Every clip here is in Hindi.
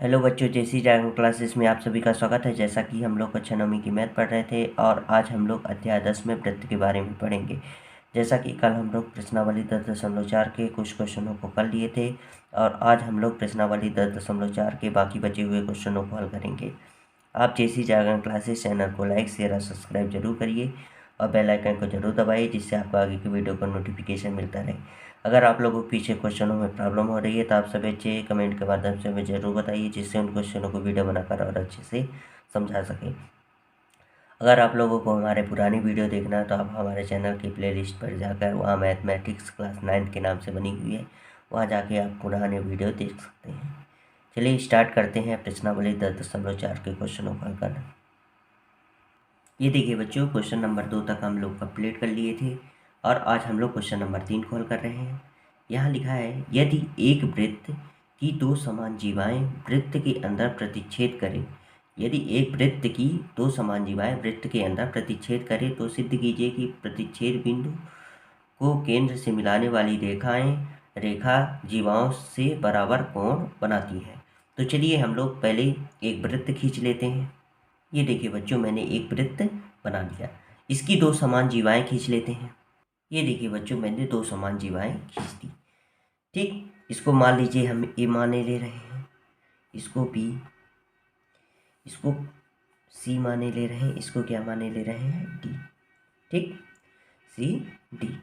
हेलो बच्चों, जैसी ड्राइविंग क्लासेस में आप सभी का स्वागत है। जैसा कि हम लोग कक्षा 9वीं की मैथ पढ़ रहे थे और आज हम लोग अध्याय 10 में वृत्त के बारे में पढ़ेंगे। जैसा कि कल हम लोग प्रश्नावली 10.4 के कुछ क्वेश्चनों को कर लिए थे और आज हम लोग प्रश्नावली 10.4 के बाकी बचे हुए क्वेश्चनों को हल करेंगे। आप जैसी ड्राइविंग क्लासेस चैनल को लाइक शेयर और सब्सक्राइब जरूर करिए और बेल आइकन को जरूर दबाइए, जिससे आपको आगे की वीडियो का नोटिफिकेशन मिलता रहे। अगर आप लोगों को पीछे क्वेश्चनों में प्रॉब्लम हो रही है तो आप सब बच्चे कमेंट के माध्यम से हमें ज़रूर बताइए, जिससे उन क्वेश्चनों को वीडियो बनाकर और अच्छे से समझा सकें। अगर आप लोगों को हमारे पुरानी वीडियो देखना है तो आप हमारे चैनल की प्लेलिस्ट पर जाकर वहाँ मैथमेटिक्स क्लास 9 के नाम से बनी हुई है, वहाँ जाके आप पुराने वीडियो देख सकते हैं। चलिए स्टार्ट करते हैं प्रश्नावली 10.4 के क्वेश्चनों को हल करना। ये देखिए बच्चों, क्वेश्चन नंबर 2 तक हम लोग कंप्लीट कर लिए थे और आज हम लोग क्वेश्चन नंबर 3 को हल कर रहे हैं। यहाँ लिखा है, यदि एक वृत्त की दो समान जीवाएं वृत्त के अंदर प्रतिच्छेद करें, यदि एक वृत्त की दो समान जीवाएं वृत्त के अंदर प्रतिच्छेद करें तो सिद्ध कीजिए कि प्रतिच्छेद बिंदु को केंद्र से मिलाने वाली रेखा जीवाओं से बराबर कोण बनाती है। तो चलिए हम लोग पहले एक वृत्त खींच लेते हैं। ये देखिए बच्चों, मैंने एक वृत्त बना लिया। इसकी दो समान जीवाएं खींच लेते हैं। ये देखिए बच्चों, मैंने दो समान जीवाएं खींच दी। ठीक, इसको मान लीजिए हम ए माने ले रहे हैं, इसको बी, इसको सी माने ले रहे हैं, इसको क्या माने ले रहे हैं, डी। ठीक, सी डी।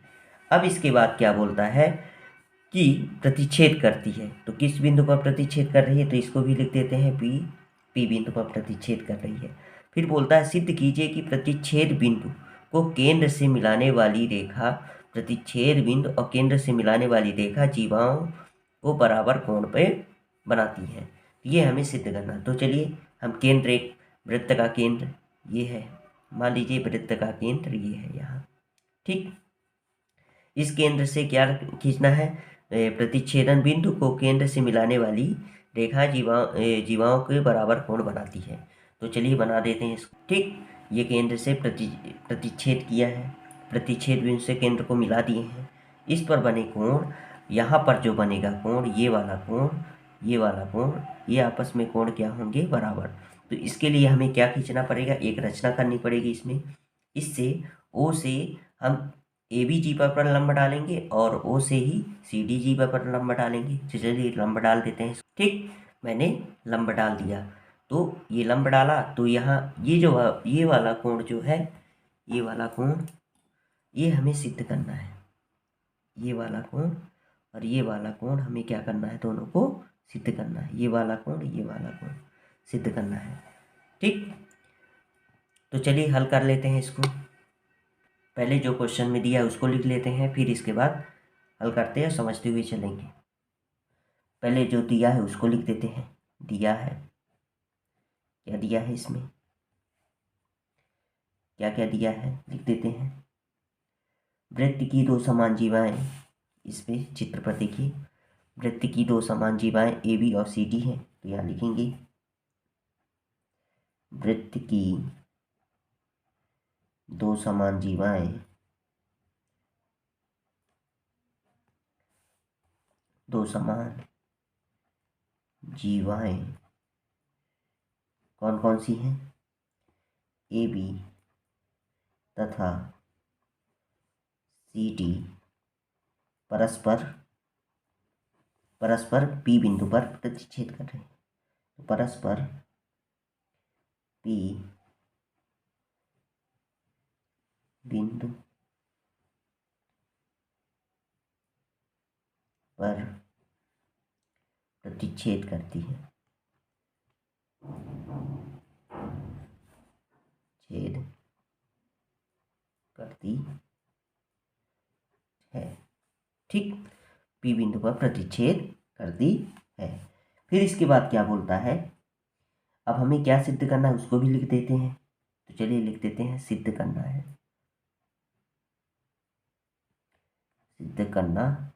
अब इसके बाद क्या बोलता है कि प्रतिच्छेद करती है, तो किस बिंदु पर प्रतिच्छेद कर रही है, तो इसको भी लिख देते हैं पी। पी बिंदु पर प्रतिच्छेद कर रही है। फिर बोलता है सिद्ध कीजिए कि प्रतिच्छेद बिंदु को केंद्र से मिलाने वाली रेखा प्रतिच्छेद बिंदु और केंद्र से मिलाने वाली रेखा जीवाओं को बराबर कोण पे बनाती है। ये हमें सिद्ध करना। तो चलिए हम केंद्र, एक वृत्त का केंद्र ये है, मान लीजिए वृत्त का केंद्र ये है यहाँ। ठीक, इस केंद्र से क्या खींचना है, प्रतिच्छेदन बिंदु को केंद्र से मिलाने वाली रेखा जीवाओं के बराबर कोण बनाती है। तो चलिए बना देते हैं इसको। ठीक, ये केंद्र से प्रतिच्छेद किया है, प्रतिच्छेद बिंदु से केंद्र को मिला दिए हैं। इस पर बने कोण, यहाँ पर जो बनेगा कोण, ये वाला कोण, ये वाला कोण, ये आपस में कोण क्या होंगे, बराबर। तो इसके लिए हमें क्या खींचना पड़ेगा, एक रचना करनी पड़ेगी इसमें। इससे ओ से हम ए बी जी पर लंब डालेंगे और ओ से ही सी डी जी पर लंब डालेंगे। चलिए लंब डाल देते हैं। ठीक, मैंने लंब डाल दिया। तो ये लंब डाला तो यहाँ ये वाला कोण जो है, ये वाला कोण, ये हमें सिद्ध करना है। ये वाला कोण और ये वाला कोण हमें क्या करना है, दोनों को सिद्ध करना है। ये वाला कोण, ये वाला कोण सिद्ध करना है। ठीक, तो चलिए हल कर लेते हैं इसको। पहले जो क्वेश्चन में दिया है उसको लिख लेते हैं, फिर इसके बाद हल करते हैं, समझते हुए चलेंगे। पहले जो दिया है उसको लिख देते हैं। दिया है, क्या दिया है इसमें, क्या क्या दिया है लिख देते हैं। वृत्त की दो समान जीवाएं, इस पे चित्र पर देखिए, वृत्त की दो समान जीवाएं ए बी और सी डी हैं, तो यहाँ लिखेंगे वृत्त की दो समान जीवाएं, दो समान जीवाएं कौन कौन सी हैं, ए बी तथा सी डी परस्पर पी बिंदु पर प्रतिच्छेद कर रहे हैं। तो परस्पर पी बिंदु पर प्रतिच्छेद करती है, छेद करती है। ठीक, पी बिंदु पर प्रतिच्छेद करती है। फिर इसके बाद क्या बोलता है, अब हमें क्या सिद्ध करना है उसको भी लिख देते हैं। तो चलिए लिख देते हैं, सिद्ध करना है, सिद्ध करना,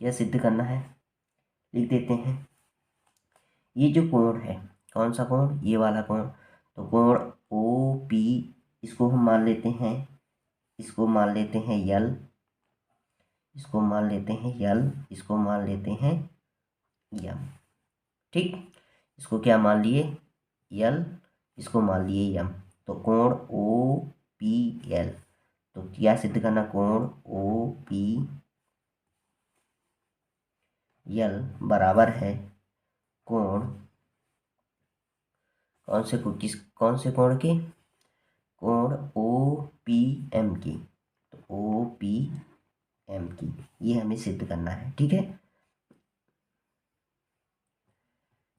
क्या सिद्ध करना है लिख देते हैं। ये जो कोण है, कौन सा कोण, ये वाला कोण, तो कोण ओ पी, इसको हम मान लेते हैं, इसको मान लेते हैं यल, इसको मान लेते हैं यल, इसको मान लेते हैं यम। ठीक, इसको क्या मान लिए यल, इसको मान लिए यम। तो कोण ओ पी एल, तो क्या सिद्ध करना, कोण ओ पी एल बराबर है कोण कौन से कोण के, कोण ओ पी एम की। तो ओ पी एम की ये हमें सिद्ध करना है। ठीक है,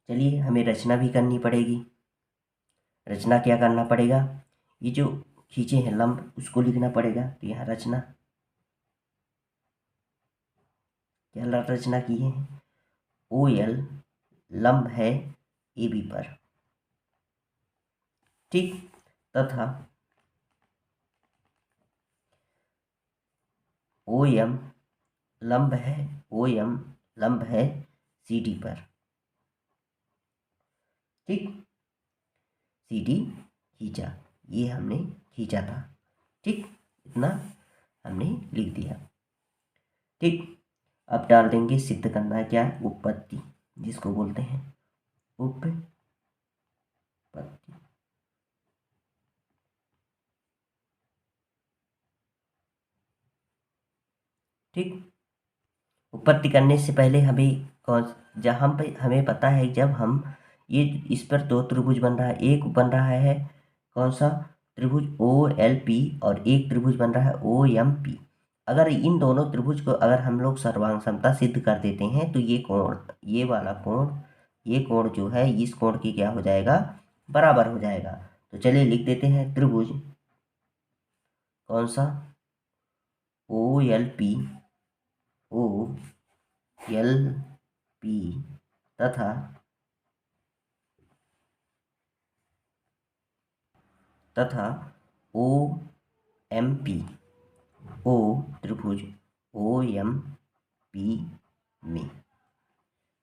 चलिए हमें रचना भी करनी पड़ेगी। रचना क्या करना पड़ेगा, ये जो खींचे हैं लंब उसको लिखना पड़ेगा। तो यहाँ रचना, क्या रचना की है, ओ एल लंब है ए बी पर। ठीक, तथा ओ एम लंब है, ओ एम लंब है सी डी पर। ठीक, सी डी खींचा, ये हमने खींचा था। ठीक, इतना हमने लिख दिया। ठीक, अब डाल देंगे सिद्ध करना है क्या, उत्पत्ति, जिसको बोलते हैं उत्पत्ति। ठीक, उत्पत्ति करने से पहले हमें जहाँ पे हमें पता है, जब हम ये इस पर दो त्रिभुज बन रहा है, एक बन रहा है कौन सा त्रिभुज ओ एल पी, और एक त्रिभुज बन रहा है ओ एम पी। अगर इन दोनों त्रिभुज को अगर हम लोग सर्वांग समता सिद्ध कर देते हैं तो ये कोण, ये वाला कोण, ये कोण जो है इस कोण की क्या हो जाएगा, बराबर हो जाएगा। तो चलिए लिख देते हैं त्रिभुज कौन सा, O L P, O L P तथा ओ एम पी, ओ त्रिभुज ओ एम पी में।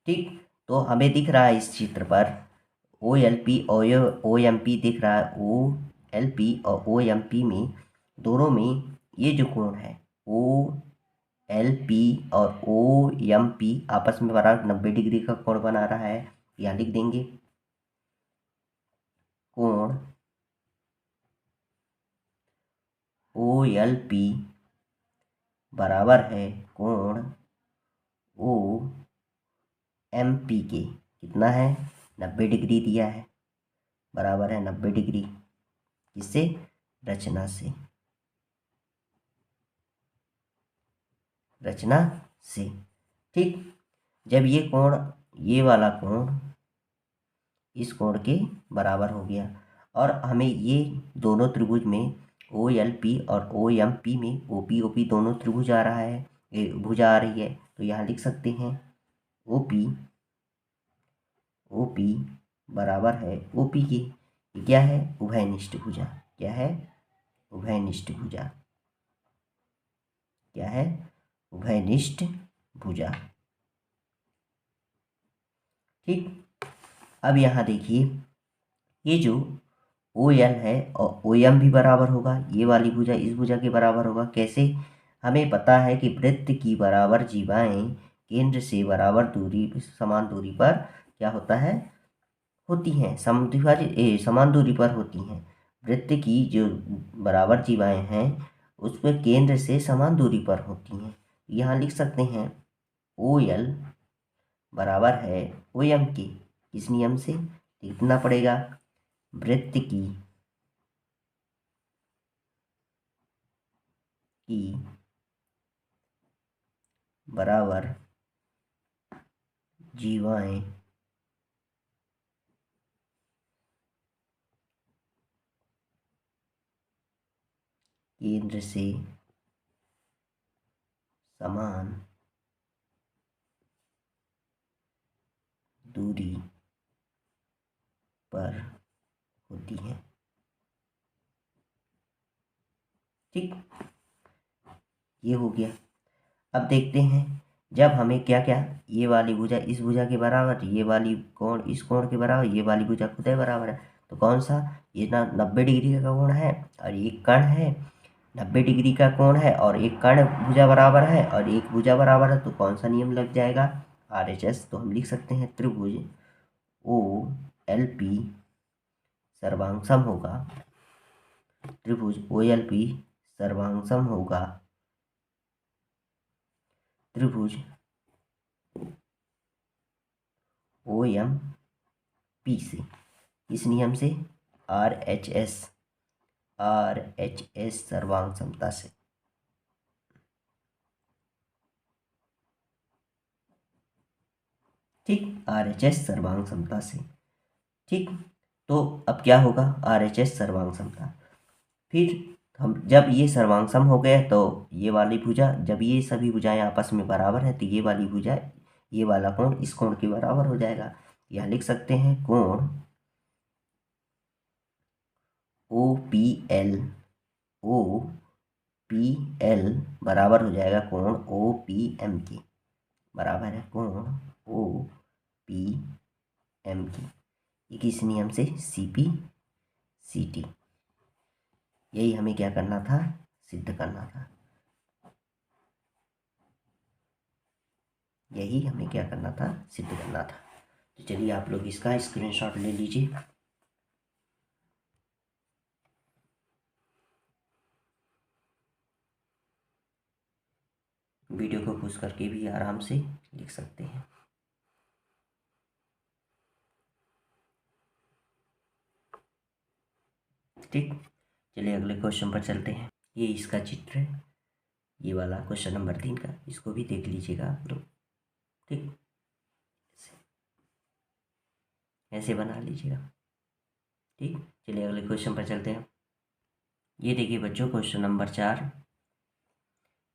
ठीक, तो हमें दिख रहा है इस चित्र पर ओ एल पी और ओ एम पी दिख रहा है। ओ एल पी और ओ एम पी में दोनों में ये जो कोण है ओ एल पी और ओ एम पी आपस में बराबर 90 डिग्री का कोण बना रहा है। यहाँ लिख देंगे कोण ओ एल पी बराबर है कोण ओ एम पी के, कितना है 90 डिग्री दिया है, बराबर है 90 डिग्री, किससे, रचना से, रचना से। ठीक, जब ये कोण, ये वाला कोण इस कोण के बराबर हो गया, और हमें ये दोनों त्रिभुज में ओ एल पी और ओ एम पी में ओ पी दोनों त्रिभुज आ रहा है, भुजा आ रही है। तो यहाँ लिख सकते हैं ओ पी बराबर है ओ पी के, ये क्या है, उभयनिष्ठ भुजा। क्या है, उभयनिष्ठ भुजा। क्या है, उभयनिष्ठ भुजा। ठीक, अब यहाँ देखिए ये जो ओ एल है और ओ एम भी बराबर होगा, ये वाली भुजा इस भुजा के बराबर होगा। कैसे, हमें पता है कि वृत्त की बराबर जीवाएं केंद्र से बराबर दूरी, समान दूरी पर क्या होता है, होती हैं, समान दूरी पर होती हैं। वृत्त की जो बराबर जीवाएं हैं उसमें केंद्र से समान दूरी पर होती हैं। यहाँ लिख सकते हैं ओ एल बराबर है ओ एम के, इस नियम से लिखना पड़ेगा वृत्त की बराबर जीवाएं केंद्र से समान दूरी पर होती हैं। ठीक, ये हो गया। अब देखते हैं जब हमें क्या क्या, ये वाली भुजा इस भुजा के बराबर, ये वाली कोण इस कोण के बराबर, ये वाली भुजा खुद बराबर है, तो कौन सा, ये ना 90 डिग्री का कोण है और ये कण है 90 डिग्री का कोण है और एक कर्ण भुजा बराबर है और एक भुजा बराबर है, तो कौन सा नियम लग जाएगा? RHS। तो हम लिख सकते हैं त्रिभुज OLP सर्वांगसम होगा, त्रिभुज OLP सर्वांगसम होगा त्रिभुज OMP से। इस नियम से RHS सर्वांग समता से। ठीक, RHS सर्वांग समता से। ठीक, तो अब क्या होगा? RHS सर्वांग समता, फिर हम जब ये सर्वांग हो गए तो ये वाली भुजा, जब ये सभी भुजाएं आपस में बराबर है तो ये वाली भुजा, ये वाला कोण इस कोण के बराबर हो जाएगा। यहाँ लिख सकते हैं कोण OPL बराबर हो जाएगा कोण OPM के, बराबर है कोण OPM की। ये किस नियम से? CP/CT। यही हमें क्या करना था? सिद्ध करना था। यही हमें क्या करना था? सिद्ध करना था। तो चलिए आप लोग इसका स्क्रीनशॉट ले लीजिए। वीडियो को पॉज करके भी आराम से लिख सकते हैं। ठीक, चलिए अगले क्वेश्चन पर चलते हैं। ये इसका चित्र है, ये वाला क्वेश्चन नंबर 3 का, इसको भी देख लीजिएगा आप लोग। ठीक, ऐसे बना लीजिएगा। ठीक, चलिए अगले क्वेश्चन पर चलते हैं। ये देखिए बच्चों, क्वेश्चन नंबर 4।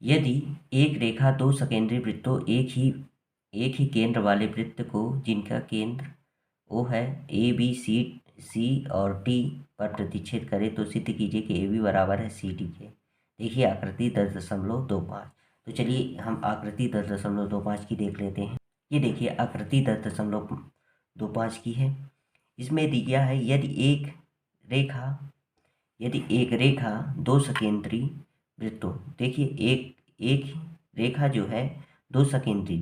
यदि एक रेखा दो सकेंद्री वृत्तों एक ही केंद्र वाले वृत्त को, जिनका केंद्र O है, ABC और D पर प्रतिच्छेद करे तो सिद्ध कीजिए कि AB बराबर है CD के। देखिए आकृति 10.25। तो चलिए हम आकृति 10.25 की देख लेते हैं। ये देखिए आकृति 10.25 की है। इसमें दिया है यदि एक रेखा दो सकेंद्री वृत्तों, देखिए एक रेखा जो है दो सकेंद्री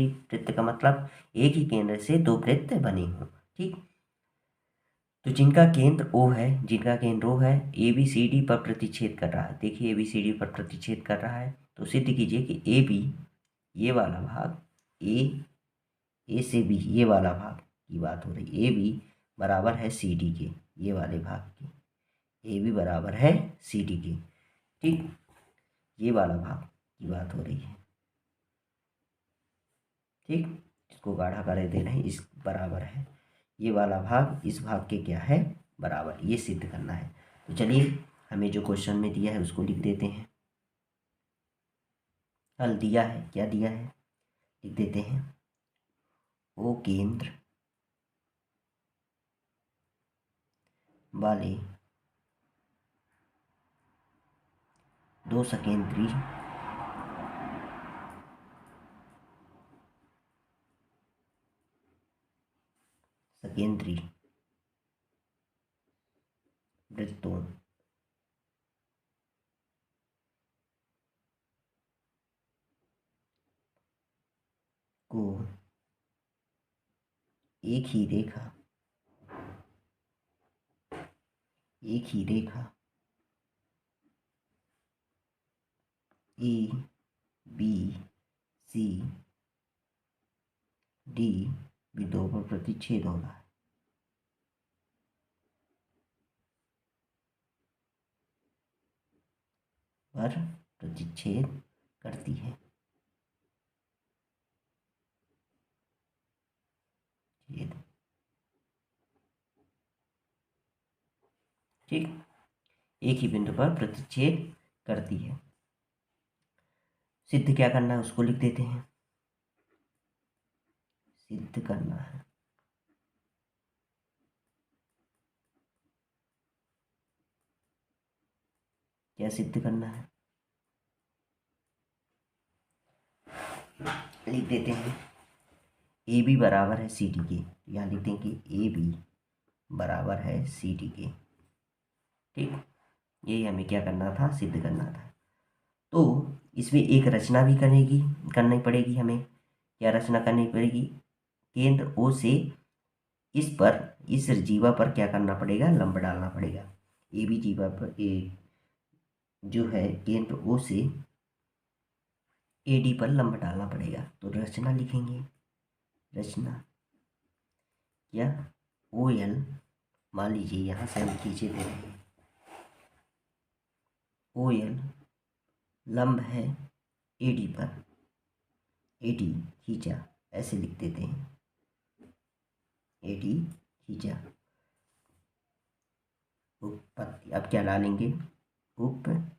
वृत्त का मतलब एक ही केंद्र से दो वृत्त बने हों। ठीक, तो जिनका केंद्र O है, ABCD पर प्रतिच्छेद कर रहा है। देखिए ABCD पर प्रतिच्छेद कर रहा है, तो सिद्ध कीजिए कि AB, ये वाला भाग, A से B, ये वाला भाग की बात हो रही, AB बराबर है CD के, ये वाले भाग के, AB बराबर है CD के। ठीक, ये वाला भाग की बात हो रही है। ठीक, इसको गाढ़ा कर दे रहे हैं, इस बराबर है, ये वाला भाग इस भाग के क्या है? बराबर। ये सिद्ध करना है। तो चलिए हमें जो क्वेश्चन में दिया है उसको लिख देते हैं। हल दिया है, क्या दिया है लिख देते हैं। O केंद्र वाले दो सकेंद्री वृत्तों को एक ही रेखा ABCD बिंदुओं पर प्रतिच्छेद होना है। पर प्रतिच्छेद करती है। ठीक, एक ही बिंदु पर प्रतिच्छेद करती है। सिद्ध क्या करना है उसको लिख देते हैं। सिद्ध करना है, क्या सिद्ध करना है लिख देते हैं। AB बराबर है CD के, यहाँ लिखते हैं कि AB बराबर है CD के। ठीक, यही हमें क्या करना था, सिद्ध करना था। तो इसमें एक रचना भी करनी पड़ेगी हमें। क्या रचना करनी पड़ेगी? केंद्र ओ से इस जीवा पर क्या करना पड़ेगा, लंब डालना पड़ेगा। ए बी जीवा पर जो है केंद्र ओ से AD पर लंब डालना पड़ेगा। तो रचना लिखेंगे। रचना क्या, OL, मान लीजिए यहाँ से हम खींचे दे रहे हैं, OL लंब है AD पर, AD खींचा, ऐसे लिख देते हैं, AD खींचा। उत्पत्ति, अब क्या डालेंगे, उत्पत्ति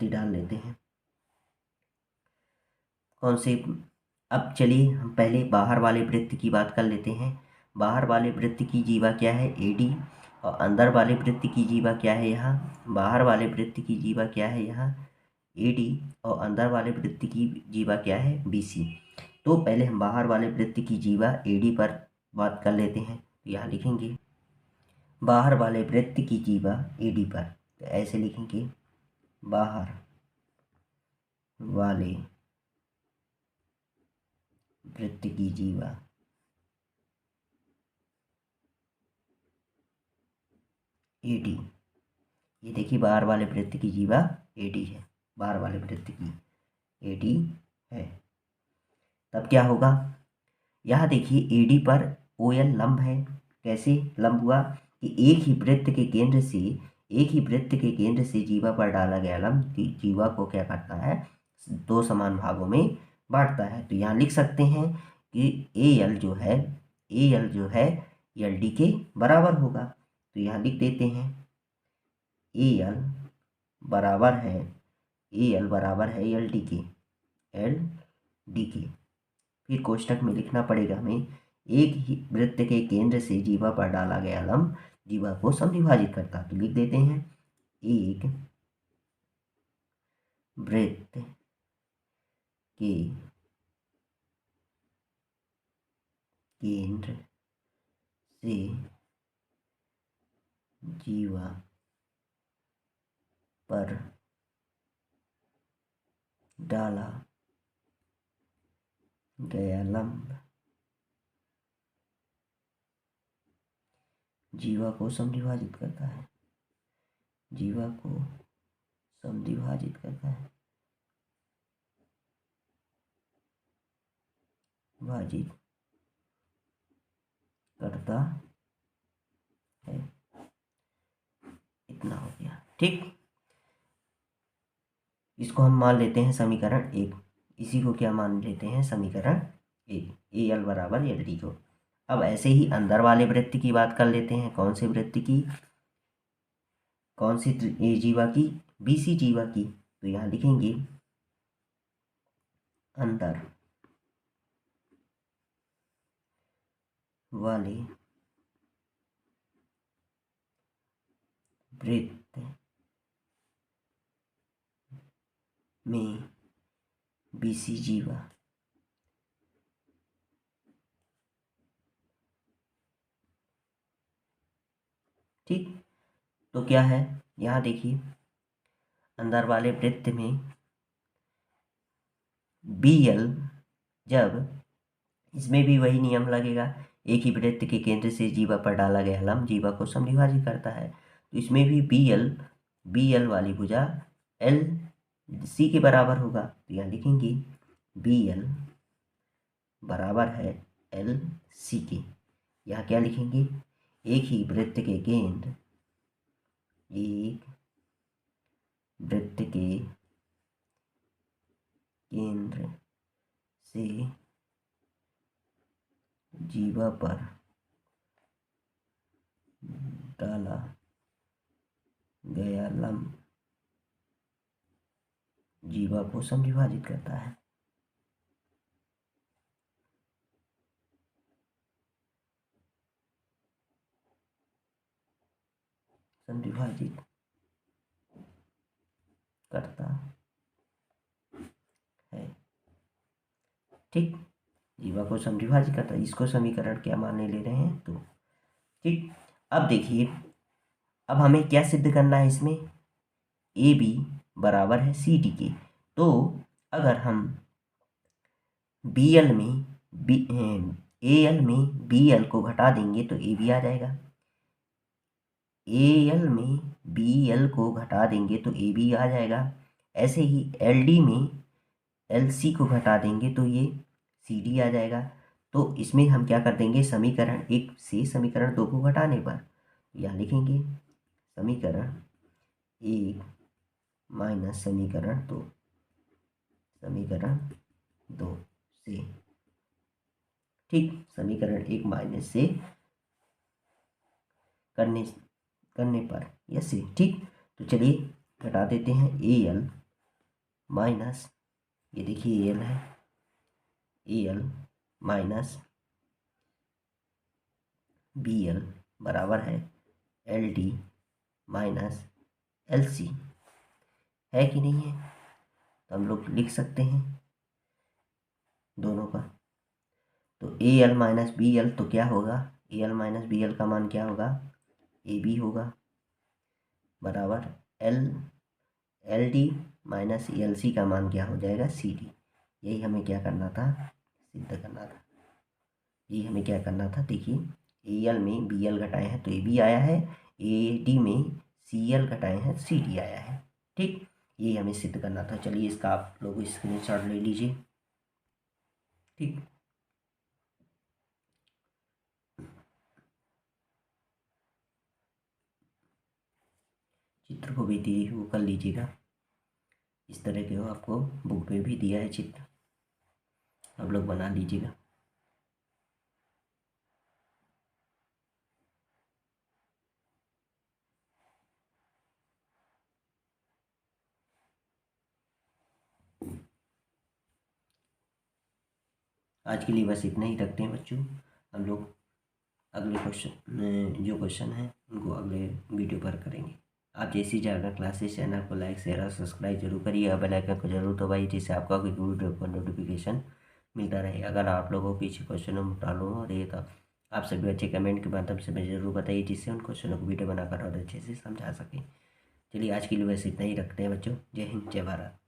डाल लेते हैं। कौन से, अब चलिए हम पहले बाहर वाले वृत्त की बात कर लेते हैं। बाहर वाले वृत्त की जीवा क्या है, AD, और अंदर वाले वृत्त की जीवा क्या है यहाँ, बाहर वाले वृत्त की जीवा क्या है यहाँ AD, और अंदर वाले वृत्त की जीवा क्या है BC। तो पहले हम बाहर वाले वृत्त की जीवा AD पर बात कर लेते हैं। तो यहाँ लिखेंगे बाहर वाले वृत्त की जीवा AD पर, तो ऐसे लिखेंगे बाहर वाले वृत्त की जीवा AD। ये देखिए बाहर वाले वृत्त की जीवा AD है, बाहर वाले वृत्त की AD है। तब क्या होगा, यहाँ देखिए AD पर OL लंब है। कैसे लंब हुआ कि एक ही वृत्त के केंद्र से जीवा पर डाला गया लंब जीवा को क्या करता है, दो समान भागों में बांटता है। तो यहाँ लिख सकते हैं कि AL जो है LD के बराबर होगा। तो यहाँ लिख देते हैं AL बराबर है LD के। फिर कोष्टक में लिखना पड़ेगा हमें, एक ही वृत्त के केंद्र से जीवा पर डाला गया लंब जीवा को समविभाजित करता। तो लिख देते हैं एक वृत्त के केंद्र से जीवा पर डाला गया लंब जीवा को समविभाजित करता है, विभाजित करता है। इतना हो गया, ठीक। इसको हम मान लेते हैं समीकरण 1। इसी को क्या मान लेते हैं, समीकरण 1, AL बराबर LD को। अब ऐसे ही अंदर वाले वृत्त की बात कर लेते हैं। कौन से वृत्त की, कौन सी जीवा की, BC जीवा की। तो यहाँ लिखेंगे अंदर वाले वृत्त में BC जीवा ठीक। तो क्या है, यहाँ देखिए अंदर वाले वृत्त में BL, जब इसमें भी वही नियम लगेगा, एक ही वृत्त के केंद्र से जीवा पर डाला गया लंब जीवा को समविभाजित करता है। तो इसमें भी BL वाली भुजा LC के बराबर होगा। तो यहाँ लिखेंगे BL बराबर है LC के। यहाँ क्या लिखेंगे, एक ही वृत्त के केंद्र से जीवा पर डाला गया लंब जीवा को समविभाजित करता है। समविभाजित करता है, ठीक। जीवा को समविभाजित करता है, इसको समीकरण क्या मानने ले रहे हैं, तो ठीक, अब देखिए, अब हमें क्या सिद्ध करना है इसमें, ए बी बराबर है सी डी के। तो अगर हम बी एल में ए एल में बी एल को घटा देंगे तो ए बी आ जाएगा, ए एल में बी एल को घटा देंगे तो ए बी आ जाएगा। ऐसे ही एल डी में एल सी को घटा देंगे तो ये सी डी आ जाएगा। तो इसमें हम क्या कर देंगे, समीकरण एक से समीकरण दो को घटाने पर यहाँ लिखेंगे समीकरण एक माइनस समीकरण दो, समीकरण दो से, ठीक, समीकरण एक माइनस से करने करने पर या से, ठीक। तो चलिए घटा देते हैं, ए एल माइनस, ये देखिए ए एल है, A L minus B L बराबर है L D minus L C, है कि नहीं है। तो हम लोग लिख सकते हैं दोनों का। तो A L minus B L तो क्या होगा, A L minus B L का मान क्या होगा, ए बी होगा, बराबर L L D minus L C का मान क्या हो जाएगा, सी डी। यही हमें क्या करना था, सिद्ध करना था। यही हमें क्या करना था, देखिए ए एल में बी एल घटाए हैं तो ए बी आया है, ए डी में सी एल घटाए हैं सी डी आया है, ठीक। यही हमें सिद्ध करना था। चलिए इसका आप लोग स्क्रीनशॉट ले लीजिए, ठीक। चित्र को भी दिए वो कर लीजिएगा, इस तरह के हो, आपको बुक में भी दिया है चित्र, आप लोग बना लीजिएगा। आज के लिए बस इतना ही रखते हैं बच्चों, हम लोग अगले क्वेश्चन जो क्वेश्चन है उनको अगले वीडियो पर करेंगे। आप जैसी ज़्यादा क्लासेस चैनल को लाइक शेयर और सब्सक्राइब जरूर करिए और बेल आइकन को जरूर दबाइए, जिससे आपका कोई वीडियो का नोटिफिकेशन मिलता रहे। अगर आप लोगों को पीछे क्वेश्चनों में प्रॉब्लम हो रही है तो आप सभी अच्छे कमेंट के माध्यम से मुझे जरूर बताइए, जिससे उन क्वेश्चनों को वीडियो बनाकर और अच्छे से समझा सकें। चलिए आज के लिए बस इतना ही रखते हैं बच्चों। जय हिंद, जय भारत।